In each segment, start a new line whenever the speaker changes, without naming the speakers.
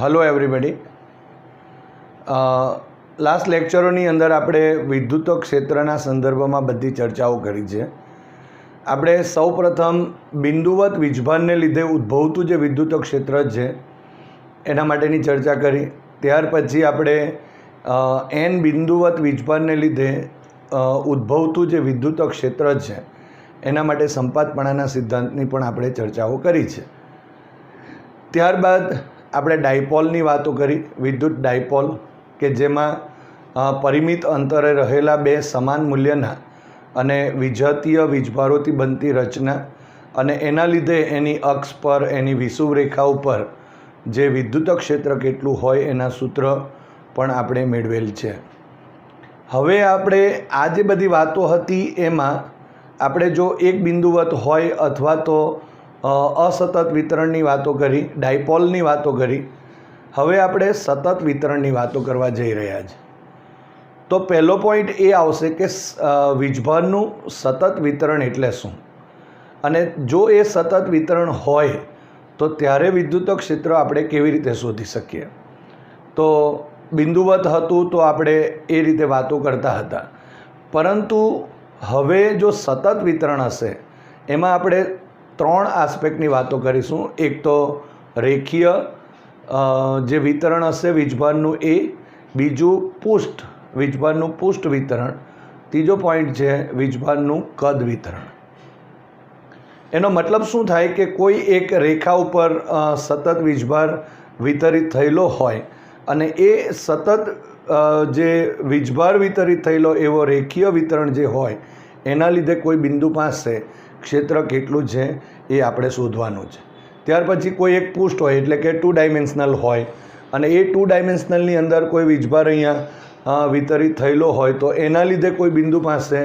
Hello everybody. Last લેક્ચરોની અંદર આપણે વિદ્યુત ક્ષેત્રના સંદર્ભમાં બધી ચર્ચાઓ કરી છે. આપણે સૌપ્રથમ બિંદુવત વીજભારને લીધે ઉદ્ભવતું જે વિદ્યુત ક્ષેત્ર છે એના માટેની ચર્ચા કરી. ત્યાર પછી આપણે એન બિંદુવત વીજભારને લીધે ઉદ્ભવતું જે વિદ્યુત ક્ષેત્ર છે એના માટે સંપાતપણાના સિદ્ધાંતની પણ આપણે ચર્ચાઓ કરી છે. ત્યારબાદ આપણે ડાયપોલની વાતો કરી, વિદ્યુત ડાયપોલ કે જેમાં પરિમિત અંતરે રહેલા બે સમાન મૂલ્યના અને વિજાતીય વીજભારોથી બનતી રચના અને એના લીધે એની અક્ષ પર એની વિષુવ રેખા ઉપર જે વિદ્યુત ક્ષેત્ર કેટલું હોય એના સૂત્ર પણ આપણે મેળવેલ છે. હવે આપણે આ જે બધી વાતો હતી એમાં આપણે જો એક બિંદુવત હોય અથવા તો અસતત વિતરણની વાતો કરી, ડાયપોલની વાતો કરી. હવે આપણે સતત વિતરણની વાતો કરવા જઈ રહ્યા છીએ. તો પહેલો પોઈન્ટ એ આવશે કે વીજભારનું સતત વિતરણ એટલે શું, અને જો એ સતત વિતરણ હોય તો ત્યારે વિદ્યુત ક્ષેત્ર આપણે કેવી રીતે શોધી શકીએ. તો બિંદુવત હતું તો આપણે એ રીતે વાતો કરતા હતા, પરંતુ હવે જો સતત વિતરણ હશે એમાં આપણે ત્રણ આસ્પેક્ટની વાતો કરીશું. એક તો રેખીય જે વિતરણ હશે વીજભારનું એ, બીજું પૃષ્ઠ વીજભારનું પૃષ્ઠ વિતરણ, ત્રીજો પોઈન્ટ છે વીજભારનું કદ વિતરણ. એનો મતલબ શું થાય કે કોઈ એક રેખા ઉપર સતત વીજભાર વિતરિત થયેલો હોય અને એ સતત જે વીજભાર વિતરિત થયેલો એવો રેખીય વિતરણ જે હોય એના લીધે કોઈ બિંદુ પાસે ક્ષેત્ર કેટલું છે એ આપણે શોધવાનું છે. ત્યાર પછી કોઈ એક પૃષ્ઠ હોય એટલે કે 2 ડાયમેન્શનલ હોય અને એ 2 ડાયમેન્શનલની અંદર કોઈ વીજભાર અહીંયા વિતરિત થયેલો હોય તો એના લીધે કોઈ બિંદુ પાસે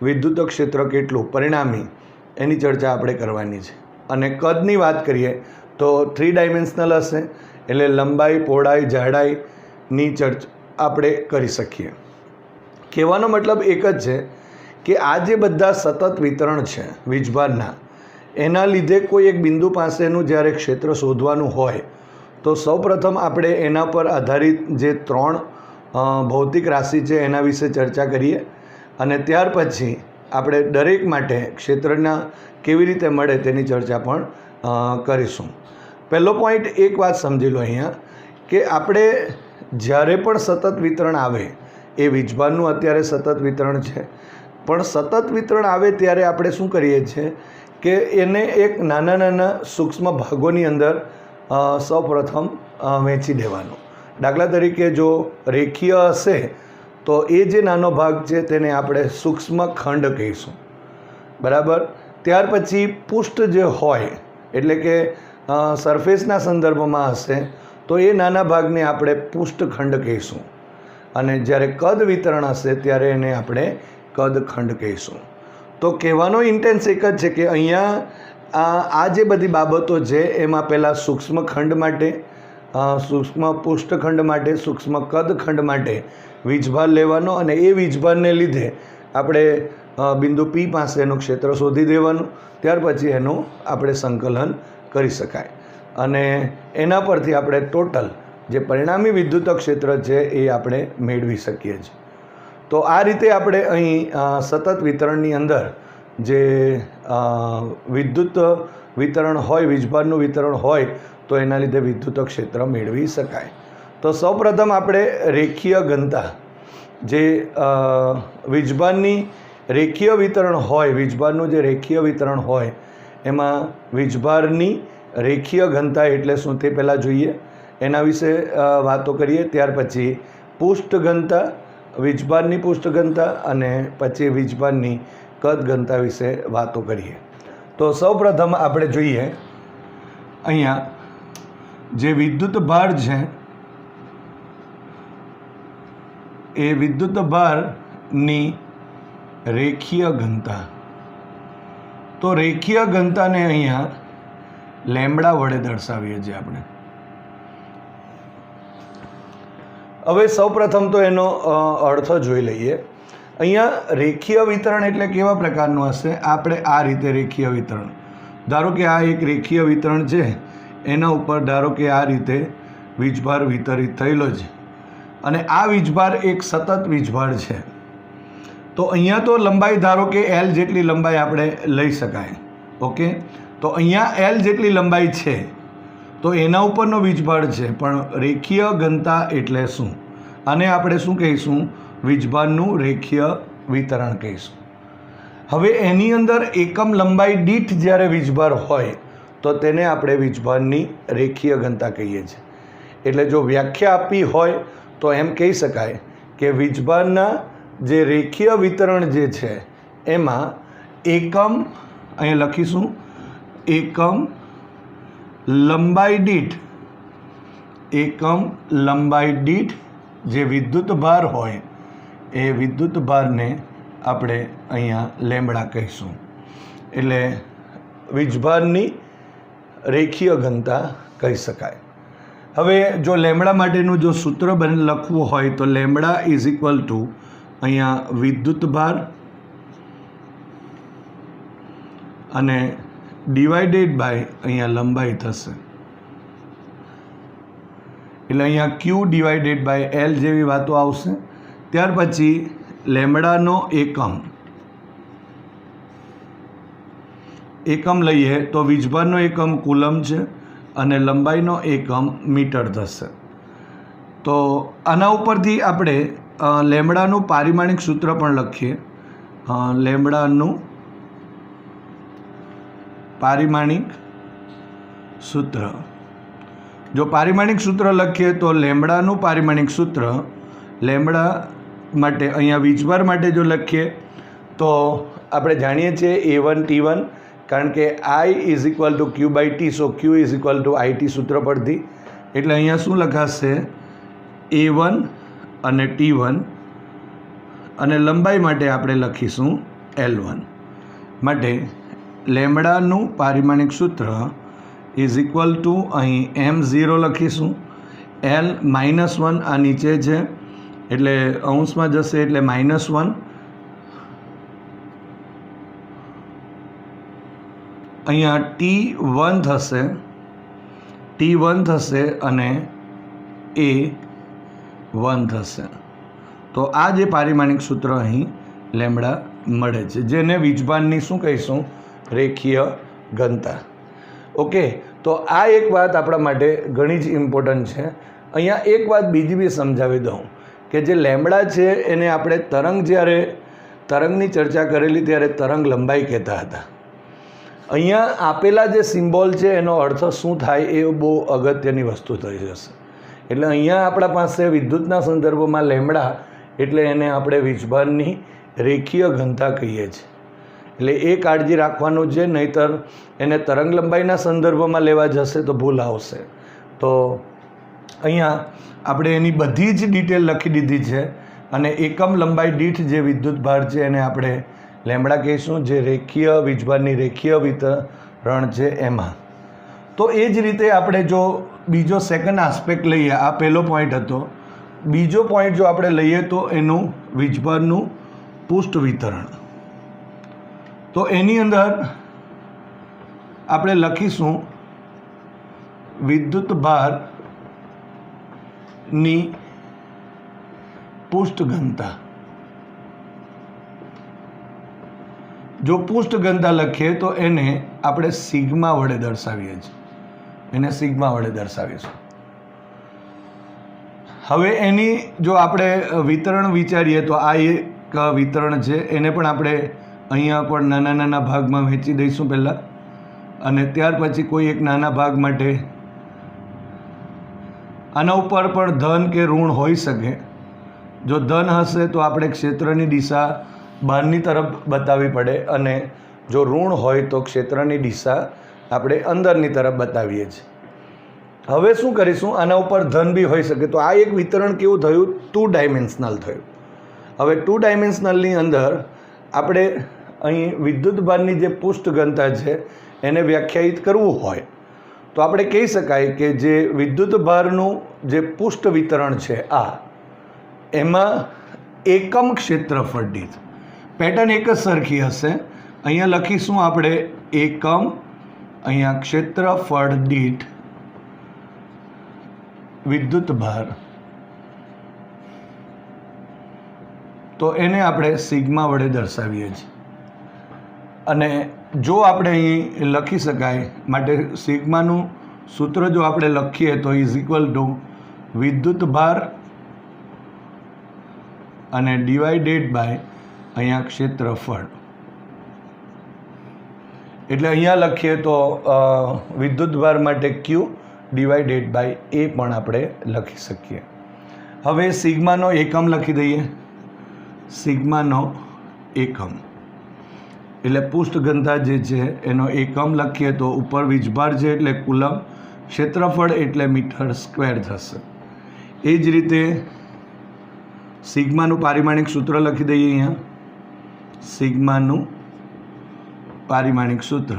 વિદ્યુત ક્ષેત્ર કેટલું પરિણામી એની ચર્ચા આપણે કરવાની છે. અને કદની વાત કરીએ તો 3 ડાયમેન્શનલ હશે એટલે લંબાઈ, પહોળાઈ, જાડાઈની ચર્ચા આપણે કરી શકીએ. કહેવાનો મતલબ એક જ છે કે આ જે બધા સતત વિતરણ છે વીજભારના એના લીધે કોઈ એક બિંદુ પાસેનું જ્યારે ક્ષેત્ર શોધવાનું હોય તો સૌપ્રથમ આપણે એના પર આધારિત જે 3 ભૌતિક રાશિ છે એના વિશે ચર્ચા કરીએ અને ત્યાર પછી આપણે દરેક માટે ક્ષેત્રના કેવી રીતે મળે તેની ચર્ચા પણ કરીશું. પહેલો પોઈન્ટ એક વાત સમજી લો અહીંયા કે આપણે જ્યારે પણ સતત વિતરણ આવે, એ વીજભારનું અત્યારે સતત વિતરણ છે, પણ સતત વિતરણ આવે ત્યારે આપણે શું કરીએ છીએ કે એને એક નાના નાના સૂક્ષ્મ ભાગોની અંદર સૌપ્રથમ વહેંચી દેવાનું. દાખલા તરીકે જો રેખીય હશે તો એ જે નાનો ભાગ છે તેને આપણે સૂક્ષ્મ ખંડ કહીશું, બરાબર. ત્યાર પછી પૃષ્ઠ જે હોય એટલે કે સરફેસના સંદર્ભમાં હશે તો એ નાના ભાગને આપણે પૃષ્ઠખંડ કહીશું, અને જ્યારે કદ વિતરણ હશે ત્યારે એને આપણે કદખંડ કહીશું. તો કહેવાનો ઇન્ટેન્સ એક જ છે કે અહીંયા આ જે બધી બાબતો છે એમાં પહેલાં સૂક્ષ્મ ખંડ માટે, સૂક્ષ્મ પૃષ્ઠખંડ માટે, સૂક્ષ્મ કદખંડ માટે વીજભાર લેવાનો અને એ વીજભારને લીધે આપણે બિંદુ P પાસેનું ક્ષેત્ર શોધી દેવાનું. ત્યાર પછી એનું આપણે સંકલન કરી શકાય અને એના પરથી આપણે ટોટલ જે પરિણામી વિદ્યુત ક્ષેત્ર છે એ આપણે મેળવી શકીએ છીએ. તો આ રીતે આપણે અહીં સતત વિતરણની અંદર જે વિદ્યુત વિતરણ હોય, વીજભારનું વિતરણ હોય તો એના લીધે વિદ્યુત ક્ષેત્ર મેળવી શકાય. તો સૌપ્રથમ આપણે રેખીય ઘનતા, જે વીજભારની રેખીય વિતરણ હોય, વીજભારનું જે રેખીય વિતરણ હોય એમાં વીજભારની રેખીય ઘનતા એટલે શું તે પહેલાં જોઈએ, એના વિશે વાતો કરીએ. ત્યાર પછી પૃષ્ઠ ઘનતા, વીજભારની પૃષ્ઠ ઘનતા અને પછી વીજભારની કદ ઘનતા વિશે વાતો કરીએ. તો સૌપ્રથમ આપણે જોઈએ અહીંયા જે વિદ્યુત ભાર છે એ વિદ્યુત ભારની રેખીય ઘનતા. તો રેખીય ઘનતાને અહીંયા લેમ્બડા વડે દર્શાવીએ છીએ આપણે. હવે સૌપ્રથમ તો એનો અર્થ જોઈ લઈએ. અહીંયા રેખીય વિતરણ એટલે કેવા પ્રકારનું હશે. આપણે આ રીતે રેખીય વિતરણ, ધારો કે આ એક રેખીય વિતરણ છે, એના ઉપર ધારો કે આ રીતે વીજભાર વિતરિત થયેલો છે અને આ વીજભાર એક સતત વીજભાર છે. તો અહીંયા તો લંબાઈ ધારો કે એલ જેટલી લંબાઈ આપણે લઈ શકાય. ઓકે, તો અહીંયા એલ જેટલી લંબાઈ છે તો એના ઉપરનો વીજભાર છે, પણ રેખીય ઘનતા એટલે શું? આને આપણે શું કહીશું? વીજભારનું રેખીય વિતરણ કહીશું. હવે એની અંદર એકમ લંબાઈ દીઠ જ્યારે વીજભાર હોય તો તેને આપણે વીજભારની રેખીય ઘનતા કહીએ છીએ. એટલે જો વ્યાખ્યા આપી હોય તો એમ કહી શકાય કે વીજભારના જે રેખીય વિતરણ જે છે એમાં એકમ, અહીંયા લખીશું, એકમ લંબાઈ દીઠ, એકમ લંબાઈ દીઠ જે વિદ્યુત ભાર હોય એ વિદ્યુત ભારને આપણે અહીંયા લેમ્બડા કહીશું. એટલે વીજભારની રેખીય ઘનતા કહી શકાય. હવે જો લેમ્બડા માટેનું જો સૂત્ર લખવું હોય તો લેમ્બડા ઇઝ ઇક્વલ ટુ અહીંયા વિદ્યુત ભાર અને ડિવાઇડેડ બાય અહીંયા લંબાઈ થશે. એટલે અહીંયા ક્યુ ડિવાઇડેડ બાય એલ જેવી વાતો આવશે. ત્યાર પછી લેમ્બડાનો એકમ લઈએ તો વીજભારનો એકમ કુલમ છે અને લંબાઈનો એકમ મીટર થશે. તો આના ઉપરથી આપણે લેમ્બડાનું પારિમાણિક સૂત્ર પણ લખીએ. લેમ્બડાનું પારિમાણિક સૂત્ર, જો પારિમાણિક સૂત્ર લખીએ તો લેમ્બડાનું પારિમાણિક સૂત્ર લેમ્બડા માટે અહીંયા વીજભાર માટે જો લખીએ તો આપણે જાણીએ છીએ A1 T1, કારણ કે I is equal to Q by T, so Q is equal to IT સૂત્ર પરથી. એટલે અહીંયા શું લખાશે? A1 અને T1 અને લંબાઈ માટે આપણે લખીશું L1. માટે લેમ્બડાનું પારિમાણિક સૂત્ર ઇઝ ઇક્વલ ટુ અહીં M0 લખીશું, L -1 આ નીચે છે એટલે અંશમાં જશે એટલે -1, અહીંયા T1 થશે, T1 થશે અને A1 થશે. તો આ જે પારિમાણિક સૂત્ર અહીં લેમ્બડા મળે છે, જેને વીજભારની શું કહીશું? રેખીય ઘનતા. ઓકે, તો આ એક વાત આપણા માટે ઘણી જ ઇમ્પોર્ટન્ટ છે. અહીંયા એક વાત બીજી બી સમજાવી દઉં કે જે લેમ્બડા છે એને આપણે તરંગની ચર્ચા કરેલી ત્યારે તરંગ લંબાઈ કહેતા હતા. અહીંયા આપેલા જે સિમ્બોલ છે એનો અર્થ શું થાય એ બહુ અગત્યની વસ્તુ થઈ જશે. એટલે અહીંયા આપણા પાસે વિદ્યુતના સંદર્ભમાં લેમ્બડા એટલે એને આપણે વીજભારની રેખીય ઘનતા કહીએ છીએ. એટલે એ કાળજી રાખવાનું છે, નહીંતર એને તરંગ લંબાઈના સંદર્ભમાં લેવા જશે તો ભૂલ આવશે. તો અહીંયા આપણે એની બધી જ ડિટેલ લખી દીધી છે અને એકમ લંબાઈ દીઠ જે વિદ્યુત ભાર છે એને આપણે લેમ્બડા કહીશું, જે રેખીય વીજભારની રેખીય વિતરણ છે એમાં. તો એ જ રીતે આપણે જો બીજો સેકન્ડ આસ્પેક્ટ લઈએ, આ પહેલો પોઈન્ટ હતો. બીજો પોઈન્ટ જો આપણે લઈએ તો એનું વીજભારનું પૃષ્ઠ વિતરણ. તો એની અંદર આપણે લખીશું વિદ્યુત ભારની પૃષ્ઠ ઘનતા. જો પૃષ્ઠ ઘનતા લખીએ તો એને આપણે સિગ્મા વડે દર્શાવીએ છીએ, એને સિગ્મા વડે દર્શાવીશું. હવે એની જો આપણે વિતરણ વિચારીએ તો આ એક વિતરણ છે, એને પણ આપણે અહીંયા પણ નાના નાના ભાગમાં વહેંચી દઈશું પહેલાં, અને ત્યાર પછી કોઈ એક નાના ભાગ માટે આના ઉપર પણ ધન કે ઋણ હોઈ શકે. જો ધન હશે તો આપણે ક્ષેત્રની દિશા બહારની તરફ બતાવવી પડે, અને જો ઋણ હોય તો ક્ષેત્રની દિશા આપણે અંદરની તરફ બતાવીએ છીએ. હવે શું કરીશું? આના ઉપર ધન બી હોઈ શકે. તો આ એક વિતરણ કેવું થયું? 2 ડાયમેન્શનલ થયું. હવે 2 ડાયમેન્શનલની અંદર આપણે અહીં વિદ્યુત ભારની જે પૃષ્ઠ ઘનતા છે એને વ્યાખ્યાયિત કરવું હોય તો આપણે કહી શકાય કે જે વિદ્યુત ભારનું જે પૃષ્ઠ વિતરણ છે આ, એમાં એકમ ક્ષેત્રફળ દીઠ પેટર્ન એક જ સરખી હશે. અહીંયા લખીશું આપણે એકમ, અહીંયા ક્ષેત્રફળ દીઠ વિદ્યુત ભાર, તો એને આપણે સિગ્મા વડે દર્શાવીએ છીએ. અને જો આપણે અહીં લખી શકાય માટે સિગ્માનું સૂત્ર જો આપણે લખીએ તો ઇઝ ઇક્વલ ટુ વિદ્યુત ભાર અને ડિવાઇડેડ બાય અહીંયા ક્ષેત્રફળ. એટલે અહીંયા લખીએ તો વિદ્યુત ભાર માટે ક્યુ ડિવાઇડેડ બાય એ પણ આપણે લખી શકીએ. હવે સિગ્માનો એકમ લખી દઈએ. સિગ્માનો એકમ એટલે પૃષ્ઠ ઘનતા જે છે એનો એકમ લખીએ તો ઉપર વીજભાર છે એટલે કુલમ, ક્ષેત્રફળ એટલે મીટર સ્ક્વેર થશે. એ જ રીતે સિગ્માનું પારિમાણિક સૂત્ર લખી દઈએ. અહીંયા સિગ્માનું પારિમાણિક સૂત્ર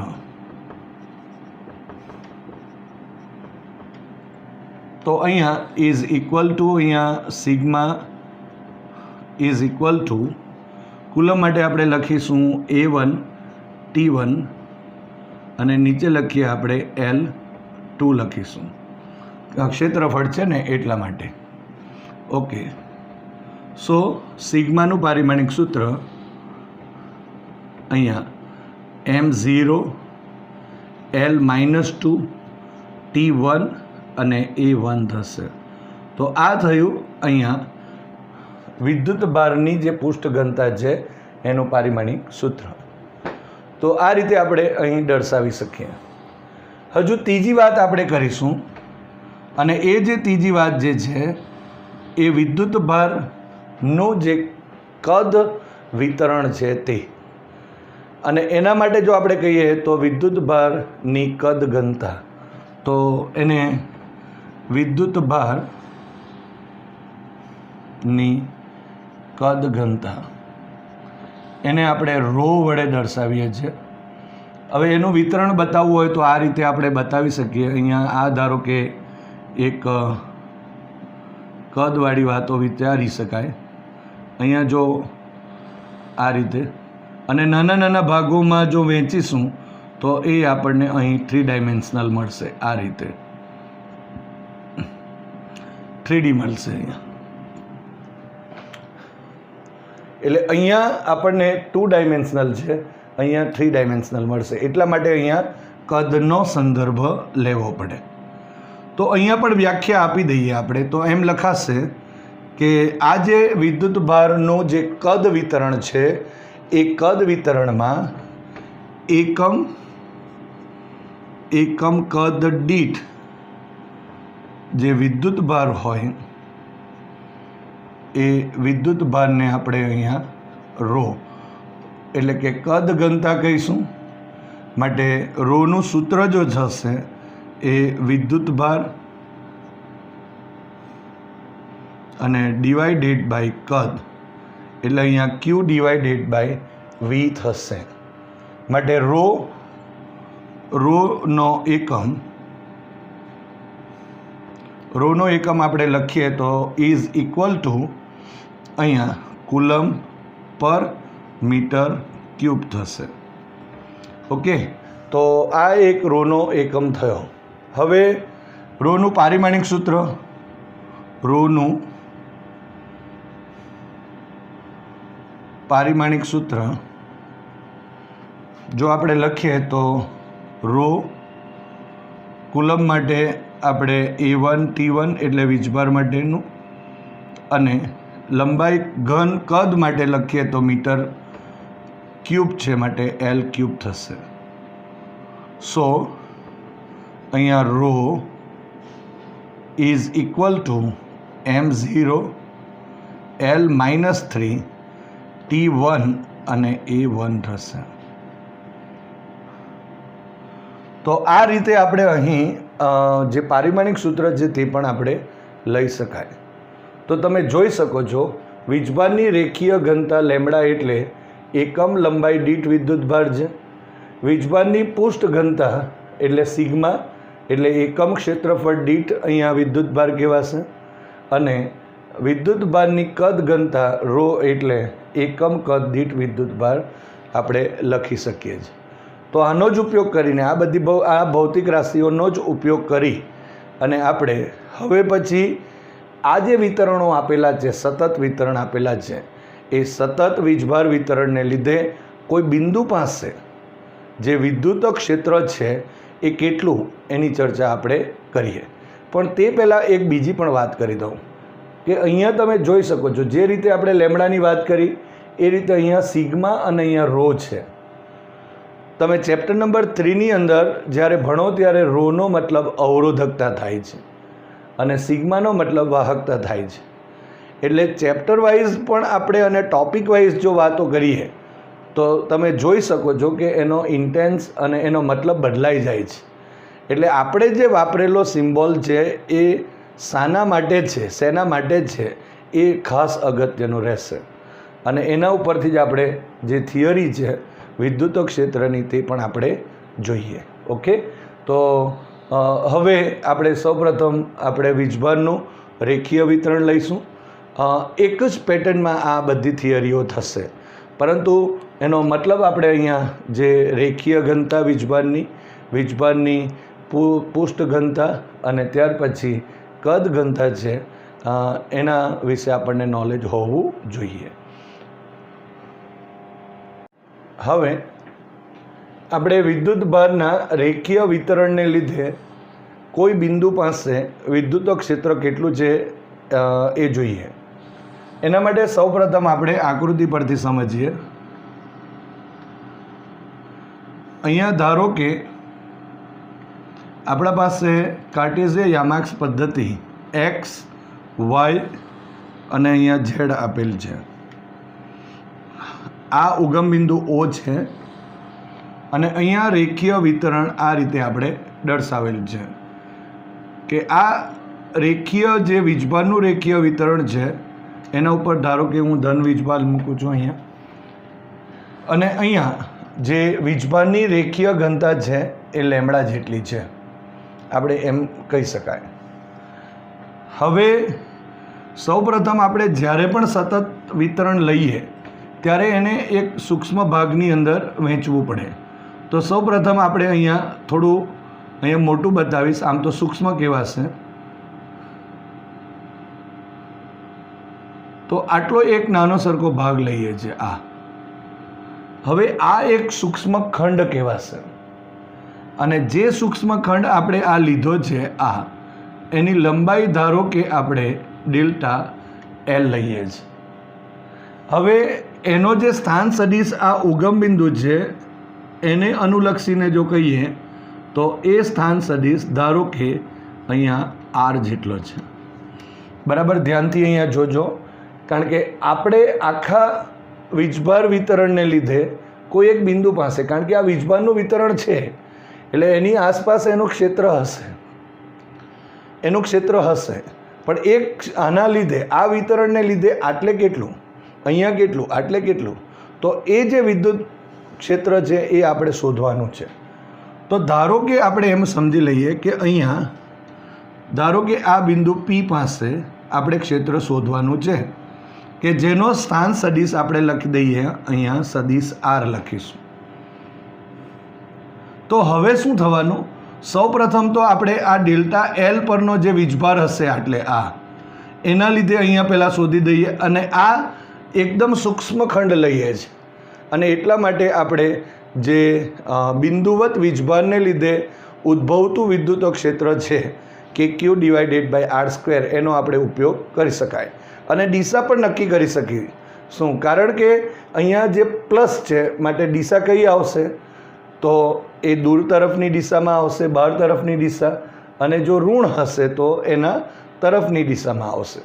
તો અહીંયા ઇઝ ઇક્વલ ટુ અહીંયા sigma is equal two coulomb માટે આપણે લખીશું A1 T1 અને નીચે લખીએ આપણે L2 લખીશું. ક્ષેત્રફળ છે ને એટલા માટે. ઓકે, સો સિગ્માનું પારિમાણિક સૂત્ર અહીંયા M0 L-2 T1 અને A1 થશે. તો આ થયું અહીંયા વિદ્યુત ભારની જે પૃષ્ઠ ઘનતા છે એનું પારિમાણિક સૂત્ર. તો આ રીતે આપણે અહીં દર્શાવી શકીએ. હજુ ત્રીજી વાત આપણે કરીશું અને એ જે ત્રીજી વાત જે છે એ વિદ્યુત ભારનું જે કદ વિતરણ છે તે. અને એના માટે જો આપણે કહીએ તો વિદ્યુત ભારની કદ ઘનતા, તો એને વિદ્યુત ભારની કદ ઘનતા એને આપણે રો વડે દર્શાવીએ છીએ. હવે એનું વિતરણ બતાવવું હોય તો આ રીતે આપણે બતાવી શકીએ. અહીંયા આ ધારો કે એક કદવાળી વાતો વિચારી શકાય. અહીંયા જો આ રીતે અને નાના નાના ભાગોમાં જો વહેંચીશું તો એ આપણને અહીં 3 ડાયમેન્શનલ મળશે. આ રીતે 3D મળશે અહીંયા. એટલે અહીંયા આપણને 2 ડાયમેન્શનલ છે, અહીંયા 3 ડાયમેન્શનલ મળશે. એટલા માટે અહીંયા કદનો સંદર્ભ લેવો પડે. તો અહીંયા પણ વ્યાખ્યા આપી દઈએ આપણે. તો એમ લખાશે કે આ જે વિદ્યુત ભારનું જે કદ વિતરણ છે એ કદ વિતરણમાં એકમ કદ દીઠ જે વિદ્યુત ભાર હોય એ વિદ્યુત ભારને આપણે અહીંયા રો એટલે કે કદ ઘનતા કહીશું. માટે રોનું સૂત્ર જો થશે એ વિદ્યુત ભાર અને ડિવાઇડેડ બાય કદ એટલે અહીંયા ક્યુ ડિવાઇડેડ બાય વી થશે. માટે રોનો એકમ આપણે લખીએ તો ઇઝ ઇક્વલ ટુ અહીંયા કુલમ પર મીટર ક્યુબ થશે. ઓકે, તો આ એક રોનો એકમ થયો. હવે રોનું પારિમાણિક સૂત્ર, રોનું પારિમાણિક સૂત્ર જો આપણે લખીએ તો રો કુલમ માટે આપણે A1 T1 એટલે વીજભાર માટેનું અને લંબાઈ ઘન કદ માટે લખીએ તો મીટર ક્યુબ છે માટે L³ થશે. સો અહીંયા row is equal two M0 L-3 T1 અને A1 થશે. તો આ રીતે આપણે અહીં જે પારિમાણિક સૂત્ર છે તે પણ આપણે લઈ શકાય. તો તમે જોઈ શકો છો વીજભારની રેખીય ઘનતા લેમડા એટલે એકમ લંબાઈ દીઠ વિદ્યુતભાર છે. વીજભારની પૃષ્ઠ ઘનતા એટલે સિગ્મા એટલે એકમ ક્ષેત્રફળ દીઠ અહીંયા વિદ્યુતભાર કહેવાશે. અને વિદ્યુતભારની કદ ઘનતા રો એટલે એકમ કદ દીઠ વિદ્યુતભાર આપણે લખી શકીએ છીએ. તો આનો જ ઉપયોગ કરીને આ ભૌતિક રાશિઓનો જ ઉપયોગ કરી અને આપણે હવે પછી આ જે વિતરણો આપેલા છે, સતત વિતરણ આપેલા છે, એ સતત વીજભાર વિતરણને લીધે કોઈ બિંદુ પાસે જે વિદ્યુત ક્ષેત્ર છે એ કેટલું, એની ચર્ચા આપણે કરીએ. પણ તે પહેલાં એક બીજી પણ વાત કરી દઉં કે અહીંયા તમે જોઈ શકો છો, જે રીતે આપણે લેમડાની વાત કરી એ રીતે અહીંયા સિગ્મા અને અહીંયા રો છે. તમે ચેપ્ટર નંબર 3ની અંદર જ્યારે ભણો ત્યારે રોનો મતલબ અવરોધકતા થાય છે અને સિગ્માનો મતલબ વાહકતા થાય છે. એટલે ચેપ્ટર વાઇઝ પણ આપણે અને ટોપિક વાઇઝ જો વાતો કરીએ તો તમે જોઈ શકો છો કે એનો ઇન્ટેન્સ અને એનો મતલબ બદલાઈ જાય છે. એટલે આપણે જે વાપરેલો સિમ્બોલ છે એ શાના માટે છે, શેના માટે છે, એ ખાસ અગત્યનું રહેશે. અને એના ઉપરથી જ આપણે જે થિયરી છે વિદ્યુત ક્ષેત્રની તે પણ આપણે જોઈએ. ઓકે, તો હવે આપણે સૌપ્રથમ આપણે વીજભારનું રેખીય વિતરણ લઈશું. એક જ પેટર્નમાં આ બધી થિયરીઓ થશે, પરંતુ એનો મતલબ આપણે અહીંયા જે રેખીય ઘનતા વીજભારની પૃષ્ઠ ઘનતા અને ત્યાર પછી કદ ઘનતા છે એના વિશે આપણને નોલેજ હોવું જોઈએ. હવે આપણે વિદ્યુત ભારના રેખીય વિતરણને લીધે કોઈ બિંદુ પાસે વિદ્યુત ક્ષેત્ર કેટલું છે એ જોઈએ. એના માટે સૌપ્રથમ આપણે આકૃતિ પરથી સમજીએ. અહીંયા ધારો કે આપણા પાસે કાર્ટેશિયન યામાક્ષ પદ્ધતિ એક્સ, વાય અને અહીંયા ઝેડ આપેલ છે. આ ઉગમ બિંદુ O છે અને અહીંયા રેખીય વિતરણ આ રીતે આપણે દર્શાવેલ છે કે આ રેખીય જે વીજભારનું રેખીય વિતરણ છે એના ઉપર ધારો કે હું ધન વીજભાર મૂકું છું અહીંયા, અને અહીંયા જે વીજભારની રેખીય ઘનતા છે એ લેમડા જેટલી છે, આપણે એમ કહી શકાય. હવે સૌપ્રથમ આપણે જ્યારે પણ સતત વિતરણ લઈએ ત્યારે એને એક સૂક્ષ્મ ભાગની અંદર વહેંચવું પડે. તો સૌપ્રથમ આપણે અહીંયા થોડું અહીંયા મોટું બતાવીશ, આમ તો સૂક્ષ્મ કહેવાશે. તો આટલો એક નાનો સરખો ભાગ લઈએ છીએ આ. હવે આ એક સૂક્ષ્મ ખંડ કહેવાશે અને જે સૂક્ષ્મ ખંડ આપણે આ લીધો છે આ એની લંબાઈ ધારો કે આપણે ડેલ્ટા L લઈએ છીએ. હવે એનો જે સ્થાન સદિશ આ ઉગમ બિંદુ છે એને અનુલક્ષીને જો કહીએ તો એ સ્થાન સદિશ ધારો કે અહીંયા R જેટલો છે. બરાબર, ધ્યાનથી અહીંયા જોજો, કારણ કે આપણે આખા વીજભાર વિતરણને લીધે કોઈ એક બિંદુ પાસે, કારણ કે આ વીજભારનું વિતરણ છે એટલે એની આસપાસ એનું ક્ષેત્ર હશે, પણ એક આના લીધે આ વિતરણને લીધે આટલે કેટલું, અહીંયા કેટલું, આટલે કેટલું, તો એ જે વિદ્યુત ક્ષેત્ર છે એ આપણે શોધવાનું છે. તો ધારો કે આપણે એમ સમજી લઈએ કે અહીંયા ધારો કે આ બિંદુ P પાસે આપણે ક્ષેત્ર શોધવાનું છે કે જેનો સ્થાન સદિશ આપણે લખી દઈએ, અહીંયા સદિશ R લખીશું. તો હવે શું થવાનું, સૌપ્રથમ તો આપણે આ ડેલ્ટા L પરનો જે વીજભાર હશે આટલે આ એના લીધે અહીંયા પહેલાં શોધી દઈએ, અને આ એકદમ સૂક્ષ્મ ખંડ લઈએ છીએ અને એટલા માટે આપણે જે બિંદુવત વીજભારને લીધે ઉદ્ભવતું વિદ્યુત ક્ષેત્ર છે કે Q/R², એનો આપણે ઉપયોગ કરી શકાય અને દિશા પણ નક્કી કરી શકીએ. શું? કારણ કે અહીંયા જે પ્લસ છે માટે દિશા કઈ આવશે, તો એ દૂર તરફની દિશામાં આવશે, બહાર તરફની દિશા, અને જો ઋણ હશે તો એના તરફની દિશામાં આવશે.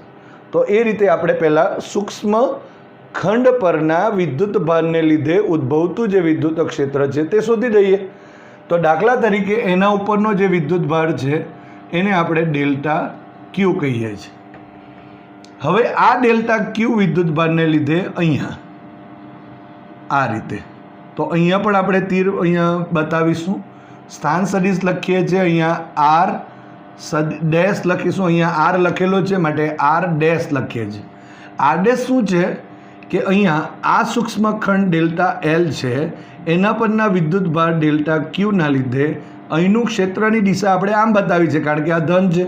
તો એ રીતે આપણે પહેલાં સૂક્ષ્મ ખંડ પરના વિદ્યુત ભારને લીધે ઉદ્ભવતું જે વિદ્યુત ક્ષેત્ર છે તે શોધી દઈએ. તો દાખલા તરીકે એના ઉપરનો જે વિદ્યુત ભાર છે એને આપણે ડેલ્ટા Q કહીએ છીએ. હવે આ ડેલ્ટા Q વિદ્યુત ભારને લીધે અહીંયા આ રીતે, તો અહીંયા પણ આપણે તીર અહીંયા બતાવીશું, સ્થાન સદિશ લખીએ છીએ, અહીંયા R ડેશ લખીશું, અહીંયા R લખેલો છે માટે R ડેશ લખીએ છીએ. R ડેશ શું છે કે અહીંયા આ સૂક્ષ્મ ખંડ ડેલ્ટા L છે એના પરના વિદ્યુત ભાર ડેલ્ટા Qના લીધે અહીંનું ક્ષેત્રની દિશા આપણે આમ બતાવી છે કારણ કે આ ધન છે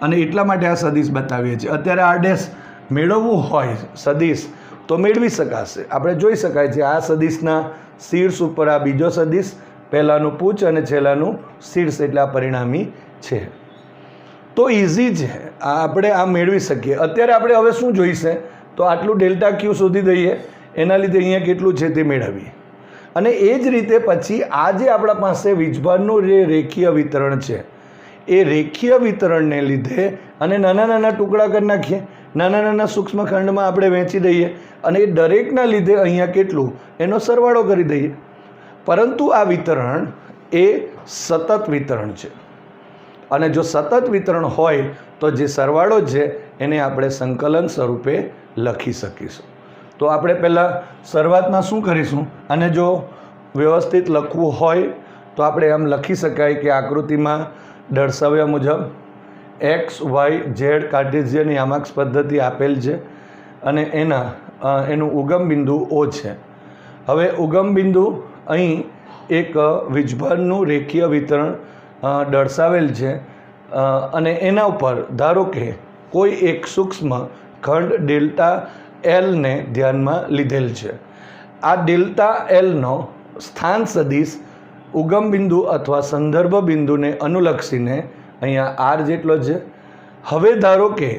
અને એટલા માટે આ સદિશ બતાવીએ છીએ. અત્યારે આર ડેશ મેળવવું હોય સદિશ તો મેળવી શકાશે. આપણે જોઈ શકાય છે આ સદિશના શીર્ષ ઉપર આ બીજો સદિશ, પહેલાંનું પૂછ અને છેલ્લાનું શીર્ષ, એટલે આ પરિણામી છે. તો ઇઝી છે, આપણે આ મેળવી શકીએ. અત્યારે આપણે હવે શું જોઈશે તો આટલું ડેલ્ટા ક્યુ શોધી દઈએ, એના લીધે અહીંયા કેટલું છે તે મેળવીએ. અને એ જ રીતે પછી આ જે આપણા પાસે વીજભારનું જે રેખીય વિતરણ છે એ રેખીય વિતરણને લીધે અને નાના નાના ટુકડા કરી નાખીએ, નાના નાના સૂક્ષ્મ ખંડમાં આપણે વહેંચી દઈએ અને એ દરેકના લીધે અહીંયા કેટલું એનો સરવાળો કરી દઈએ. પરંતુ આ વિતરણ એ સતત વિતરણ છે અને જો સતત વિતરણ હોય તો જે સરવાળો છે એને આપણે સંકલન સ્વરૂપે લખી શકીશું. તો આપણે પહેલાં શરૂઆતમાં શું કરીશું, અને જો વ્યવસ્થિત લખવું હોય તો આપણે એમ લખી શકાય કે આકૃતિમાં દર્શાવ્યા મુજબ એક્સ વાય ઝેડ કાર્ટેશિયન યામાક્ષ પદ્ધતિ આપેલ છે અને એનું ઉગમ બિંદુ O છે. હવે ઉગમ બિંદુ અહીં એક વીજભારનું રેખીય વિતરણ દર્શાવેલ છે અને એના ઉપર ધારો કે કોઈ એક સૂક્ષ્મ ખંડ ડેલ્ટા એલને ધ્યાનમાં લીધેલ છે. આ ડેલ્ટા એલનો સ્થાન સદિશ ઉગમ બિંદુ અથવા સંદર્ભ બિંદુને અનુલક્ષીને અહીંયા આર જેટલો છે. હવે ધારો કે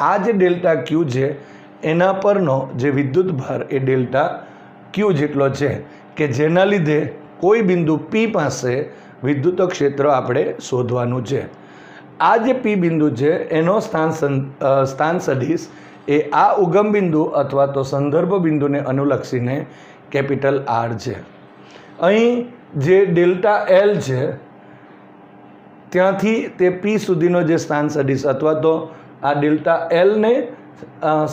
આ જે ડેલ્ટા ક્યુ છે એના પરનો જે વિદ્યુત ભાર એ ડેલ્ટા ક્યુ જેટલો છે કે જેના લીધે કોઈ બિંદુ પી પાસે વિદ્યુત ક્ષેત્ર આપણે શોધવાનું છે. આ જે પી બિંદુ છે એનો સ્થાન સદિશ એ આ ઉગમ બિંદુ અથવા તો સંદર્ભ બિંદુને અનુલક્ષીને કેપિટલ આર છે. અહીં જે ડેલ્ટા એલ છે ત્યાંથી તે પી સુધીનો જે સ્થાન સદિશ અથવા તો આ ડેલ્ટા એલને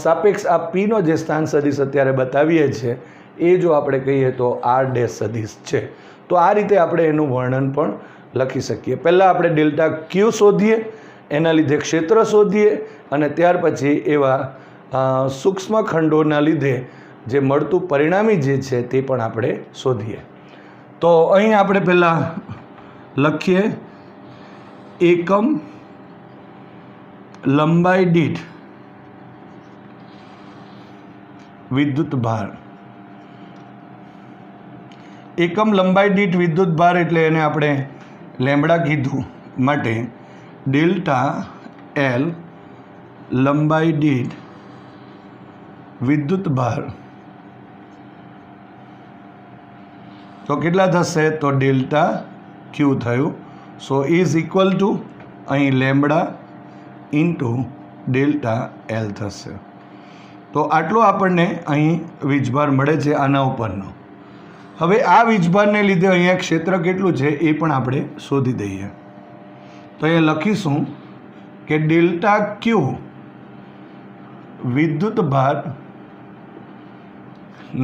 સાપેક્ષ આ પીનો જે સ્થાન સદિશ અત્યારે બતાવીએ છીએ એ જો આપણે કહીએ તો આર ડેશ સદિશ છે. તો આ રીતે આપણે એનું વર્ણન પણ લખી શકીએ. પહેલાં આપણે ડેલ્ટા ક્યુ શોધીએ, એના લીધે ક્ષેત્ર શોધીએ અને ત્યાર પછી એવા સૂક્ષ્મ ખંડોના લીધે જે મળતું પરિણામી જે છે તે પણ આપણે શોધીએ. તો અહીં આપણે પહેલાં લખીએ એકમ લંબાઈ દીઠ વિદ્યુત ભાર. એકમ લંબાઈ દીઠ વિદ્યુત ભાર એટલે એને આપણે લેમ્બડા કીધું માટે ડેલ્ટા એલ લંબાઈ દીઠ વિદ્યુત ભાર તો કેટલા થશે તો ડેલ્ટા ક્યુ થયું. સો ઇઝ ઇક્વલ ટુ અહીં લેમ્બડા ઇન્ટુ ડેલ્ટા એલ થશે. તો આટલો આપણને અહીં વીજભાર મળે છે આના ઉપરનો. હવે આ વીજભારને લીધે અહીંયા ક્ષેત્ર કેટલું છે એ પણ આપણે શોધી દઈએ. તો એ લખીશું કે ડેલ્ટા ક્યુ વિદ્યુત ભાર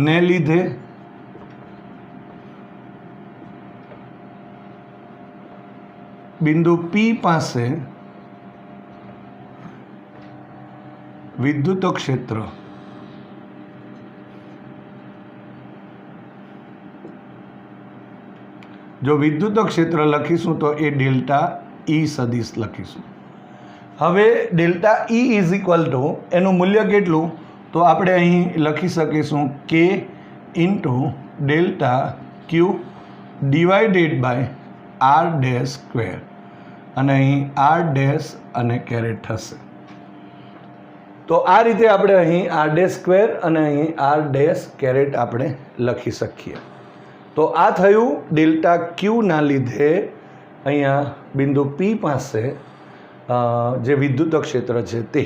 ને લીધે બિંદુ પી પાસે વિદ્યુત ક્ષેત્ર જો વિદ્યુત ક્ષેત્ર લખીશું તો એ ડેલ્ટા ઈ સદિશ લખીશું. હવે delta E is equal to એનું મૂલ્ય કેટલું તો આપણે અહીં લખી શકીશું કે into delta Q divided by R dash square અને અહીં આર ડેશ અને કેરેટ થશે. તો આ રીતે આપણે અહીં આર ડેશ સ્ક્વેર અને અહીં આર ડેશ કેરેટ આપણે લખી શકીએ. તો આ થયું ડેલ્ટા ક્યુના લીધે અહીંયા બિંદુ પી પાસે જે વિદ્યુત ક્ષેત્ર છે તે.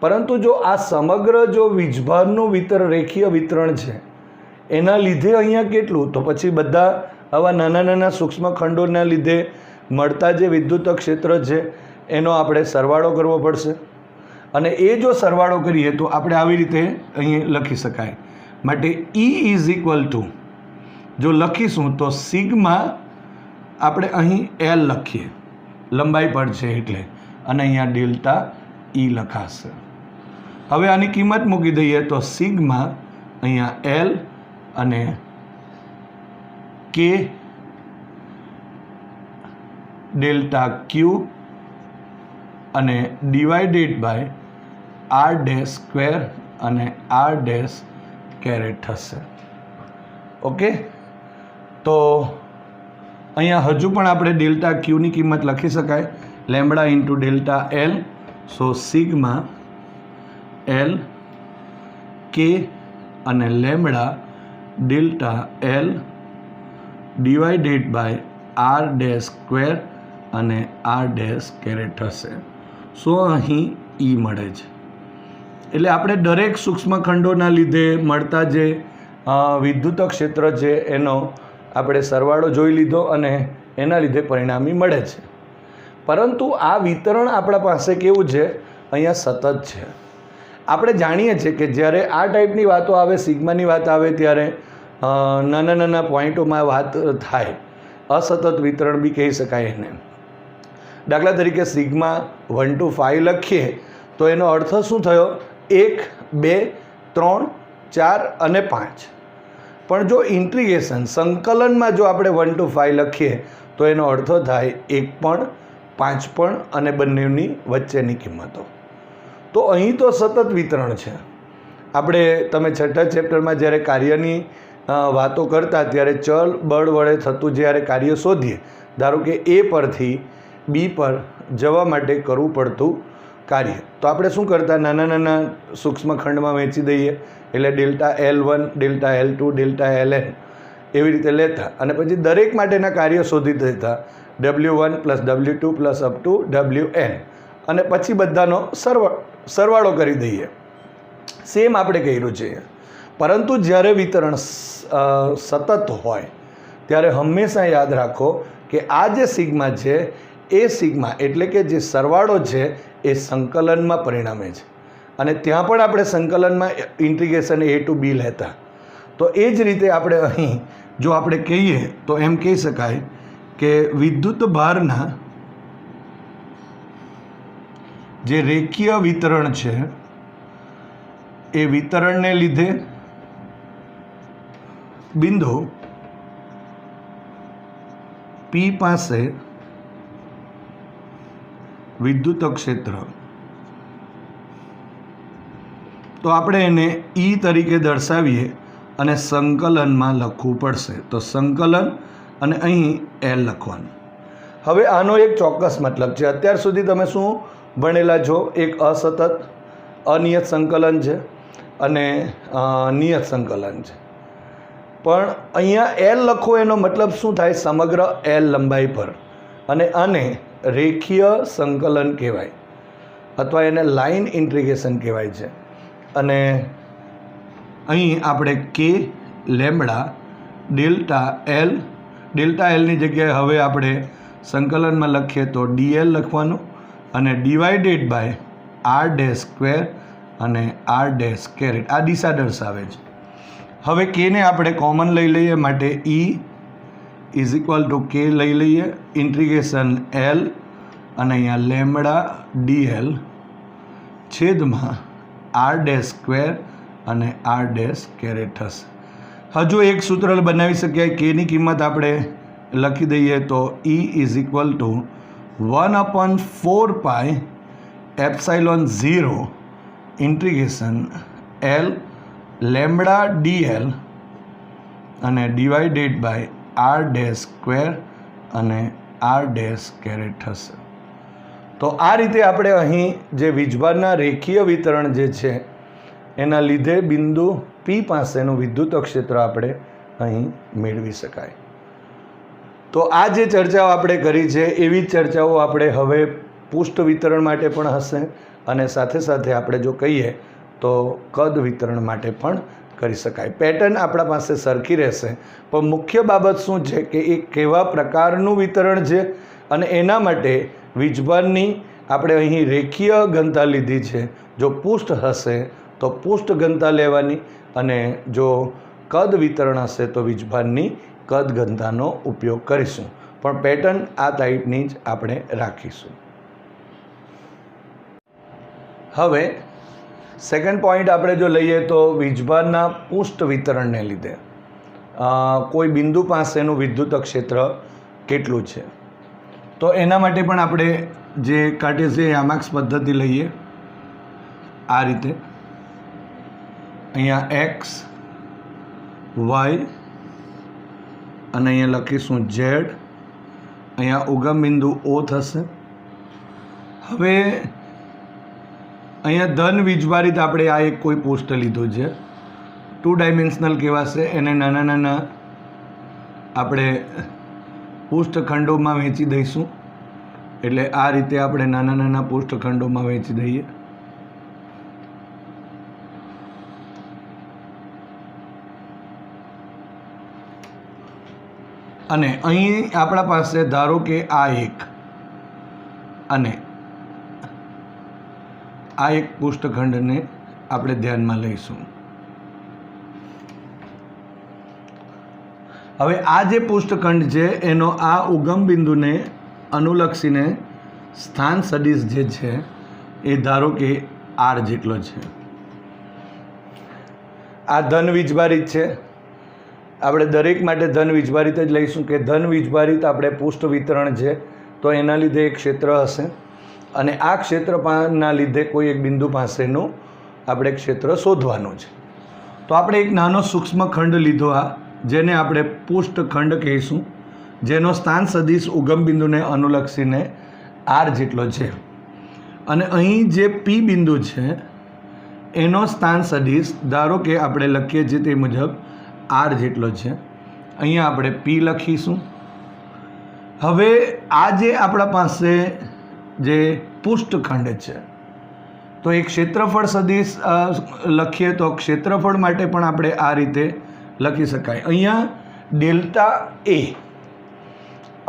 પરંતુ જો આ સમગ્ર જો વીજભારનું રેખીય વિતરણ છે એના લીધે અહીંયા કેટલું તો પછી બધા આવા નાના નાના સૂક્ષ્મ ખંડોના લીધે મળતા જે વિદ્યુત ક્ષેત્ર છે એનો આપણે સરવાળો કરવો પડશે અને એ જો સરવાળો કરીએ તો આપણે આવી રીતે અહીં લખી શકાય. માટે ઈ ઇઝ ઇક્વલ ટુ જો લખીશું તો સિગ્મા આપણે અહીં એલ લખીએ, લંબાઈ પર છે એટલે, અને અહીંયા ડેલ્ટા ઈ લખાશે. હવે આની કિંમત મૂકી દઈએ તો સિગ્મા અહીંયા એલ અને કે ડેલ્ટા ક્યુ અને divided by R dash square અને આર ડેશ કેરેટ થશે. ઓકે, તો અહીંયા હજુ પણ આપણે ડેલ્ટા ક્યુની કિંમત લખી શકાય lambda into delta L. So sigma L K અને lambda delta L divided by R dash square અને આર ડેશ કેરેટ થશે. સો અહીં ઈ મળે છે. એટલે આપણે દરેક સૂક્ષ્મખંડોના લીધે મળતા જે વિદ્યુત ક્ષેત્ર છે એનો આપણે સરવાળો જોઈ લીધો અને એના લીધે પરિણામી મળે છે. પરંતુ આ વિતરણ આપણા પાસે કેવું છે, અહીંયા સતત છે. આપણે જાણીએ છીએ કે જ્યારે આ ટાઈપની વાતો આવે, સિગ્માની વાત આવે, ત્યારે નાના નાના પોઈન્ટોમાં વાત થાય. અસતત વિતરણ બી કહી શકાય એને. દાખલા તરીકે સિગ્મા 1 to 5 લખીએ તો એનો અર્થ શું થયો? 1, 2, 3, 4 અને 5. પણ જો ઇન્ટિગ્રેશન સંકલનમાં જો આપણે 1 to 5 લખીએ તો એનો અર્થ થાય 1 પણ, 5 પણ અને બંનેની વચ્ચેની કિંમતો. તો અહીં તો સતત વિતરણ છે. આપણે તમે છઠ્ઠા ચેપ્ટરમાં જ્યારે કાર્યની વાતો કરતા ત્યારે ચલ બળ વડે થતું જ્યારે કાર્ય શોધીએ, ધારો કે એ પરથી બી પર જવા માટે કરવું પડતું કાર્ય, તો આપણે શું કરતા? નાના નાના સૂક્ષ્મખંડમાં વહેંચી દઈએ. એટલે delta L1, delta L2, delta Ln એવી રીતે લેતા અને પછી દરેક માટેના કાર્ય શોધી દેતા. W1 + W2 + up to Wn અને પછી બધાનો સરવાળો કરી દઈએ. સેમ આપણે કર્યું છે. પરંતુ જ્યારે વિતરણ સતત હોય ત્યારે હંમેશા યાદ રાખો કે આ જે સિગ્મા છે એ સિગ્મા એટલે કે જે સરવાળો છે એ સંકલનમાં પરિણમે છે. અને ત્યાં પણ આપણે સંકલનમાં ઇન્ટિગ્રેશન A to B લેતા. તો એ જ રીતે આપણે અહીં જો આપણે કહીએ તો એમ કહી શકાય કે વિદ્યુત ભારના જે રેખીય વિતરણ છે એ વિતરણને લીધે બિંદુ P પાસે વિદ્યુત ક્ષેત્ર, તો આપણે એને E તરીકે દર્શાવીએ અને સંકલનમાં લખવું પડશે. તો સંકલન અને અહીં L લખવાનું. હવે આનો એક ચોક્કસ મતલબ છે. અત્યાર સુધી તમે શું ભણેલા છો? એક અસતત અનિયત સંકલન છે અને નિયત સંકલન છે. પણ અહીંયા L લખો એનો મતલબ શું થાય? સમગ્ર L લંબાઈ પર. અને આને રેખીય સંકલન કહેવાય અથવા એને લાઇન ઇન્ટિગ્રેશન કહેવાય છે. અને અહીં આપણે કે લેમ્બડા ડેલ્ટા એલની જગ્યાએ હવે આપણે સંકલનમાં લખીએ તો dl લખવાનું અને divided by R dash square અને આર ડેશ કેરેટ. આ દિશા દર્શાવે છે. હવે કેને આપણે કોમન લઈ લઈએ માટે E = k લઈ લઈએ. ઇન્ટિગ્રેશન L અને અહીંયા લેમ્બડા dl છેદમાં આર ડેશ સ્ક્વેર અને આર ડેશ કેરેટ થશે. હજુ એક સૂત્ર બનાવી શક્યા. કેની કિંમત આપણે લખી દઈએ તો E = 1/4πε0 integration L lambda dl અને divided by R dash square અને આર ડેશ કેરેટ થશે. તો આ રીતે આપણે અહીં જે વીજભારના રેખીય વિતરણ જે છે એના લીધે બિંદુ P પાસેનું વિદ્યુત ક્ષેત્ર આપણે અહીં મેળવી શકાય. તો આ જે ચર્ચાઓ આપણે કરી છે એવી ચર્ચાઓ આપણે હવે પૃષ્ઠ વિતરણ માટે પણ હશે અને સાથે સાથે આપણે જો કહીએ તો કદ વિતરણ માટે પણ કરી શકાય. પેટર્ન આપણા પાસે સરખી રહેશે, પણ મુખ્ય બાબત શું છે કે એ કેવા પ્રકારનું વિતરણ છે અને એના માટે વીજભારની આપણે અહીં રેખીય ઘનતા લીધી છે. જો પૃષ્ઠ હશે તો પૃષ્ઠ ઘનતા લેવાની અને જો કદ વિતરણ હશે તો વીજભારની કદ ઘનતાનો ઉપયોગ કરીશું. પણ પેટર્ન આ ટાઈપની જ આપણે રાખીશું. હવે સેકન્ડ પોઈન્ટ આપણે જો લઈએ તો વીજભારના પૃષ્ઠ વિતરણને લીધે કોઈ બિંદુ પાસેનું વિદ્યુત ક્ષેત્ર કેટલું છે. તો એના માટે પણ આપણે જે કાર્ટેશિયન યામાક્સ પદ્ધતિ લઈએ આ રીતે, અહીંયા એક્સ વાય અને અહીંયા લખીશું ઝેડ, અહીંયા ઉગમ બિંદુ ઓ થશે. હવે અહીંયા ધન વીજભારિત આપણે આ એક કોઈ પોસ્ટ લીધું છે, 2 ડાયમેન્શનલ કહેવાશે. એને નાના નાના આપણે પુષ્ઠખંડોમાં વહેંચી દઈશું. એટલે આ રીતે આપણે નાના નાના પુષ્ઠખંડોમાં વહેંચી દઈએ. અને અહીં આપણા પાસે ધારો કે આ એક અને આ એક પુષ્ઠખંડને આપણે ધ્યાનમાં લઈશું. હવે આ જે પુષ્ઠખંડ છે એનો આ ઉગમ બિંદુને અનુલક્ષીને સ્થાન સદિશ જે છે એ ધારો કે આર જેટલો છે. આ ધન વીજભારિત છે. આપણે દરેક માટે ધન વીજભારિત જ લઈશું કે ધન વીજભારિત આપણે પૃષ્ઠ વિતરણ છે તો એના લીધે એક ક્ષેત્ર હશે અને આ ક્ષેત્રના લીધે કોઈ એક બિંદુ પાસેનું આપણે ક્ષેત્ર શોધવાનું છે. તો આપણે એક નાનો સૂક્ષ્મ ખંડ લીધો આ, જેને આપણે પૃષ્ઠખંડ કહીશું, જેનો સ્થાન સદિશ ઉગમ બિંદુને અનુલક્ષીને આર જેટલો છે. અને અહીં જે પી બિંદુ છે એનો સ્થાન સદિશ ધારો કે આપણે લખીએ છીએ તે મુજબ આર જેટલો છે. અહીંયા આપણે પી લખીશું. હવે આ જે આપણા પાસે જે પૃષ્ઠખંડ છે તો એક ક્ષેત્રફળ સદિશ લખીએ તો ક્ષેત્રફળ માટે પણ આપણે આ રીતે લખી શકાય. અહીંયા ડેલ્ટા એ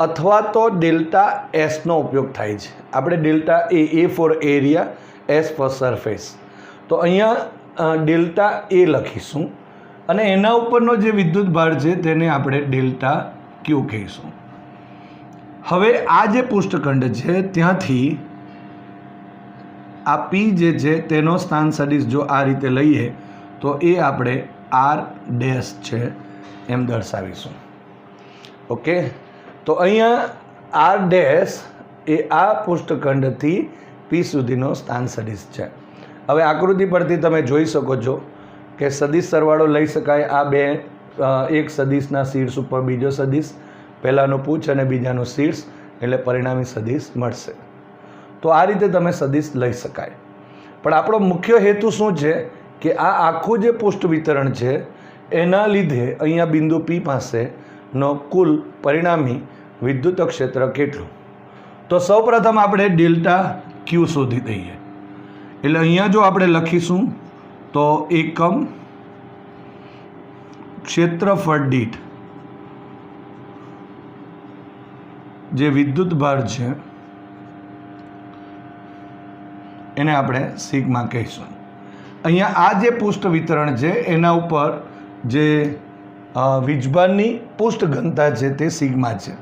અથવા તો ડેલ્ટા એસનો ઉપયોગ થાય છે. આપણે delta A for area, S for surface. તો અહીંયા ડેલ્ટા એ લખીશું અને એના ઉપરનો જે વિદ્યુત ભાર છે તેને આપણે ડેલ્ટા ક્યુ કહીશું. હવે આ જે પૃષ્ઠખંડ છે ત્યાંથી આ પી જે છે તેનો સ્થાન સદિશ જો આ રીતે લઈએ તો એ આપણે આર ડેશ છે એમ દર્શાવીશું. ઓકે, તો અહીંયા આર ડેશ એ આ પૃષ્ઠખંડથી પી સુધીનો સ્થાન સદિશ છે. હવે આકૃતિ પરથી તમે જોઈ શકો છો કે સદિશ સરવાળો લઈ શકાય. આ બે એક સદિશના શીર્ષ ઉપર બીજો સદિશ, પહેલાંનો પૂછ અને બીજાનો શીર્ષ, એટલે પરિણામી સદિશ મળશે. તો આ રીતે તમે સદિશ લઈ શકાય. પણ આપણો મુખ્ય હેતુ શું છે કે આ આખું જે પૃષ્ઠ વિતરણ છે એના લીધે અહીંયા બિંદુ પી પાસેનો કુલ પરિણામી વિદ્યુત ક્ષેત્ર કેટલું. તો સૌપ્રથમ આપણે ડેલ્ટા ક્યુ શોધી દઈએ. એટલે અહીંયા જો આપણે લખીશું તો એકમ ક્ષેત્રફળ દીઠ જે વિદ્યુત ભાર છે એને આપણે સિગ્મા કહીશું. અહીંયા આ જે પૃષ્ઠ વિતરણ છે એના ઉપર જે વીજભારની પૃષ્ઠ ઘનતા છે તે સિગ્મા છે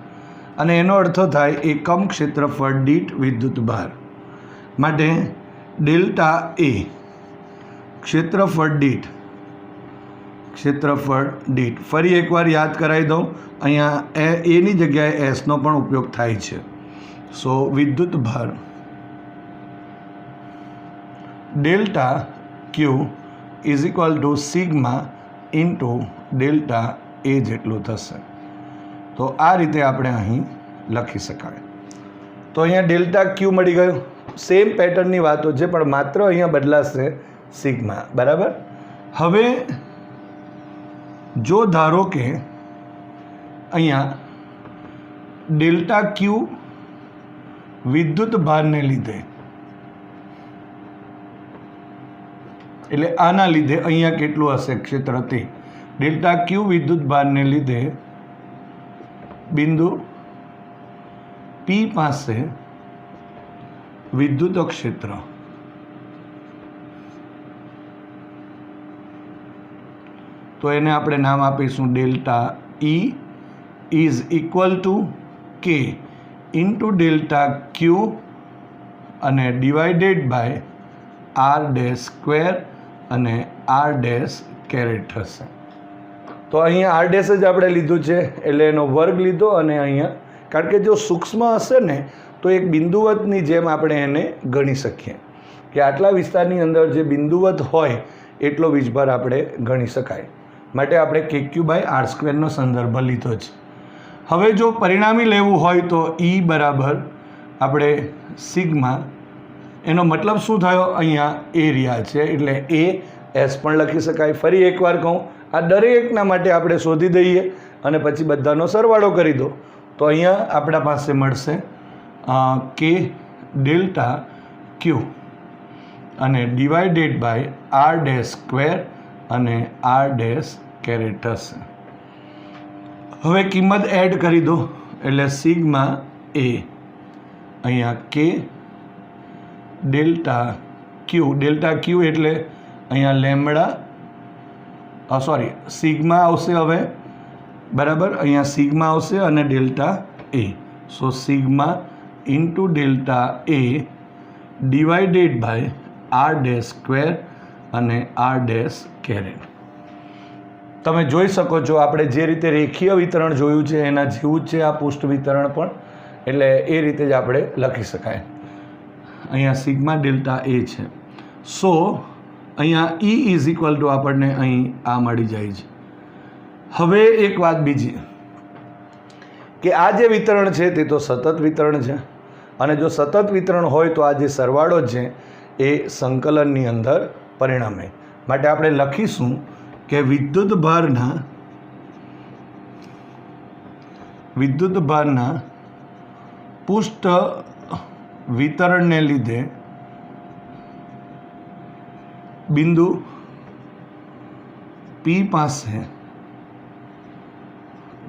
અને એનો અર્થ થાય એકમ ક્ષેત્રફળ દીઠ વિદ્યુત ભાર. માટે ડેલ્ટા એ ક્ષેત્રફળ દીઠ ફરી એકવાર યાદ કરાવી દઉં, અહીંયા એની જગ્યાએ એસનો પણ ઉપયોગ થાય છે. સો વિદ્યુત ભાર delta Q is equal to sigma into delta A જેટલું થશે. તો આ રીતે આપણે અહીં લખી શકાય. તો અહીંયા ડેલ્ટા ક્યુ મળી ગયું. સેમ પેટર્નની વાતો છે પણ માત્ર અહીંયા બદલાશે સિગ્મા. બરાબર. હવે જો ધારો કે અહીંયા ડેલ્ટા ક્યુ વિદ્યુત ભારને લીધે, એટલે આના લીધે અહીંયા કેટલું હશે ક્ષેત્ર તે, ડેલ્ટા ક્યુ વિદ્યુત ભારને લીધે બિંદુ પી પાસે વિદ્યુત ક્ષેત્ર તો એને આપણે નામ આપીશું delta E is equal to K into delta Q અને divided by R dash square અને આર ડેશ કેરેટ થશે. તો અહીંયા આર ડેશ જ આપણે લીધું છે એટલે એનો વર્ગ લીધો અને અહીંયા કારણ કે જો સૂક્ષ્મ હશે ને તો એક બિંદુવતની જેમ આપણે એને ગણી શકીએ કે આટલા વિસ્તારની અંદર જે બિંદુવત હોય એટલો વીજભાર આપણે ગણી શકાય. માટે આપણે KQ/R² સંદર્ભ લીધો છે. હવે જો પરિણામી લેવું હોય તો E બરાબર આપણે સિગ્મા, એનો મતલબ શું થયો, અહીંયા એરિયા છે એટલે AS પણ લખી શકાય. ફરી એકવાર કહું, આ દરેકના માટે આપણે શોધી દઈએ અને પછી બધાનો સરવાળો કરી દો તો અહીંયા આપણા પાસે મળશે K ડેલ્ટા Q અને ડિવાઇડેડ બાય R² અને R² થશે. હવે કિંમત એડ કરી દો એટલે સિગ્મા A અહીંયા K ડેલ્ટા Q એટલે અહીંયા લેમ્બડા સિગ્મા આવશે હવે બરાબર, અહીંયા સિગ્મા આવશે અને delta A. So sigma into delta A divided by R² અને R². તમે જોઈ શકો છો આપણે જે રીતે રેખીય વિતરણ જોયું છે એના જેવું જ છે આ પૃષ્ઠ વિતરણ પણ, એટલે એ રીતે જ આપણે લખી શકાય. અહીંયા સિગ્મા ડેલ્ટા A છે. સો અહીંયા E ઇઝ ઇક્વલ ટુ આપણને અહીં આ મળી જાય છે. હવે એક વાત બીજી કે આ જે વિતરણ છે તે તો સતત વિતરણ છે અને જો સતત વિતરણ હોય તો આ જે સરવાળો છે એ સંકલનની અંદર પરિણમે. માટે આપણે લખીશું કે વિદ્યુત ભારના પૃષ્ઠ વિતરણને લીધે બિંદુ P પાસે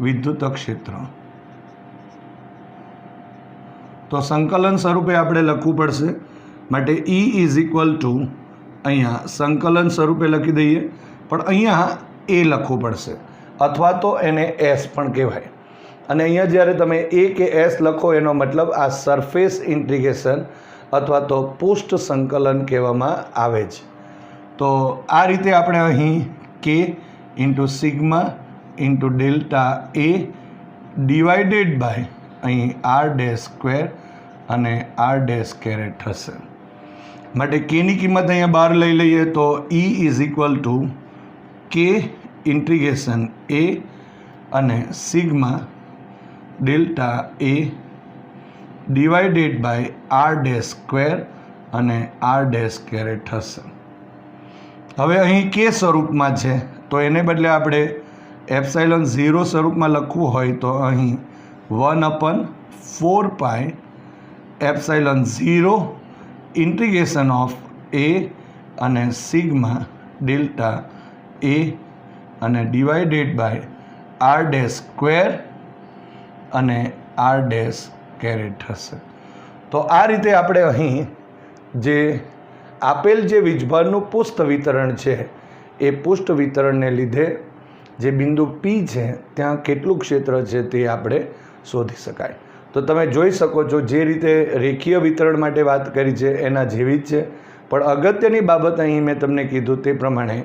વિદ્યુત ક્ષેત્ર. તો સંકલન સ્વરૂપે આપણે લખવું પડશે. માટે E ઇઝ ઇક્વલ ટુ અહીંયા સંકલન સ્વરૂપે લખી દઈએ, પણ અહીંયા A લખવું પડશે અથવા તો એને S પણ કહેવાય. અને અહીંયા જ્યારે તમે A કે S લખો એનો મતલબ આ સરફેસ ઇન્ટિગ્રેશન અથવા તો પૃષ્ઠ સંકલન કહેવામાં આવે છે. તો આ રીતે આપણે અહીં K into sigma into delta A divided by અહીં R² અને R² થશે. માટે Kની કિંમત અહીંયા બહાર લઈ લઈએ તો E is equal to K integration A અને sigma delta A divided by R² અને R² થશે. હવે અહીં K સ્વરૂપમાં છે તો એને બદલે આપણે ε0 સ્વરૂપમાં લખવું હોય તો અહીં 1/4πε0 ઇન્ટિગ્રેશન ઓફ A અને સિગ્મા ડેલ્ટા A અને ડિવાઇડેડ બાય R² અને R² થશે. તો આ રીતે આપણે અહીં જે આપેલ જે વીજભારનું પૃષ્ઠ વિતરણ છે એ પૃષ્ઠ વિતરણને લીધે જે બિંદુ P છે ત્યાં કેટલું ક્ષેત્ર છે તે આપણે શોધી શકાય. તો તમે જોઈ શકો છો જે રીતે રેખીય વિતરણ માટે વાત કરી છે એના જેવી જ છે, પણ અગત્યની બાબત અહીં મેં તમને કીધું તે પ્રમાણે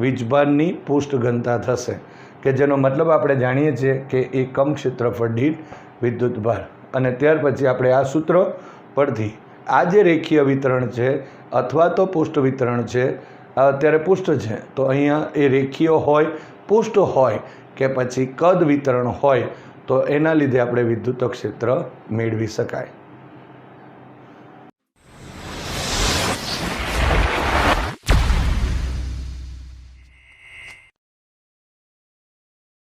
વીજભારની પૃષ્ઠ ઘનતા થશે કે જેનો મતલબ આપણે જાણીએ છીએ કે એકમ ક્ષેત્રફળ દીઠ વિદ્યુતભાર. અને ત્યાર પછી આપણે આ સૂત્ર પરથી આ જે રેખીય વિતરણ છે અથવા તો પૃષ્ઠ વિતરણ છે, અત્યારે પૃષ્ઠ છે તો અહીંયા એ રેખીય હોય, પૃષ્ઠ હોય કે પછી કદ વિતરણ હોય તો એના લીધે આપણે વિદ્યુત ક્ષેત્ર મેળવી શકાય.